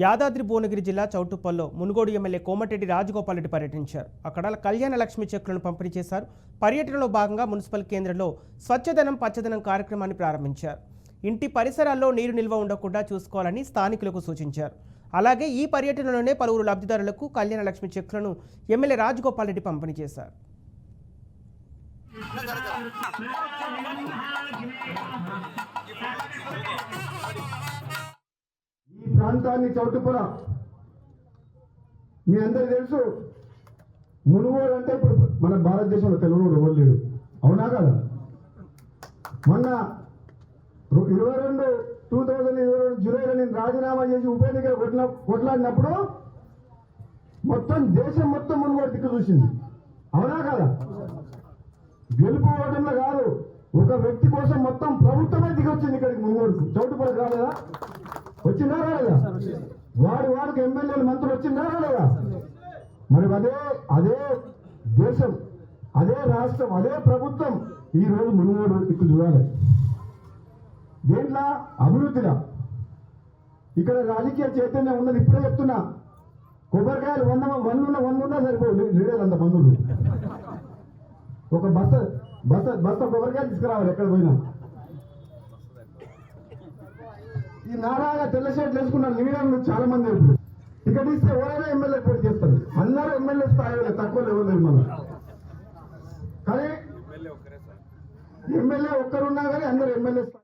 యాదాద్రి భువనగిరి జిల్లా చౌటుప్పల్లో మునుగోడు ఎమ్మెల్యే కోమటిరెడ్డి రాజగోపాల్ రెడ్డి పర్యటించారు. అక్కడ కళ్యాణ లక్ష్మి చెక్కులను పంపిణీ చేశారు. పర్యటనలో భాగంగా మున్సిపల్ కేంద్రంలో స్వచ్ఛదనం పచ్చదనం కార్యక్రమాన్ని ప్రారంభించారు. ఇంటి పరిసరాల్లో నీరు నిల్వ ఉండకుండా చూసుకోవాలని స్థానికులకు సూచించారు. అలాగే ఈ పర్యటనలోనే పలువురు లబ్ధిదారులకు కళ్యాణ లక్ష్మి చెక్కులను ఎమ్మెల్యే రాజగోపాల్ రెడ్డి పంపిణీ చేశారు. ఈ ప్రాంతాన్ని చౌటుప్పల మీ అందరికీ తెలుసు. మునుగోడు అంటే ఇప్పుడు మన భారతదేశంలో తెలుగుడు ఎవరు లేడు, అవునా కదా? మొన్న 2022 జూలైలో నేను రాజీనామా చేసి ఉప ఎన్నికలు కొట్లాడినప్పుడు మొత్తం దేశం మొత్తం మునుగోడు దిక్కు చూసింది, అవునా కదా? గెలుపు ఓటంలో కాదు, ఒక వ్యక్తి కోసం మొత్తం ప్రభుత్వమే దిగొచ్చింది ఇక్కడికి మునుగోడుకు. చౌటుప్పలకు రాలేదా? వచ్చిందా రాలేదా? వాడికి ఎమ్మెల్యేలు మంత్రులు వచ్చిందా రాలేదా? మరి అదే దేశం, అదే రాష్ట్రం, అదే ప్రభుత్వం ఈ రోజు మునుగోడు దిక్కు చూడాలి. దేంట్లో? అభివృద్ధిగా. ఇక్కడ రాజకీయ చైతన్యం ఉన్నది. ఇప్పుడే చెప్తున్నా, కొబ్బరికాయలు 100 ఉన్నా సరిపోవు లీడర్లు అంత మందులు. ఒక బస్త కొబ్బరికాయలు తీసుకురావాలి ఎక్కడ పోయినా. ఈ నారాగా తెల్ల షర్ట్లు వేసుకున్న లీడర్లు చాలా మంది ఇప్పుడు టికెట్ ఇస్తే ఎవరైనా ఎమ్మెల్యే పోటీ చేస్తారు. అందరూ ఎమ్మెల్యే స్థాయిలో తక్కువ లేవలేదు మనం. కానీ ఎమ్మెల్యే ఒక్కరున్నా కానీ అందరూ ఎమ్మెల్యే స్థాయి.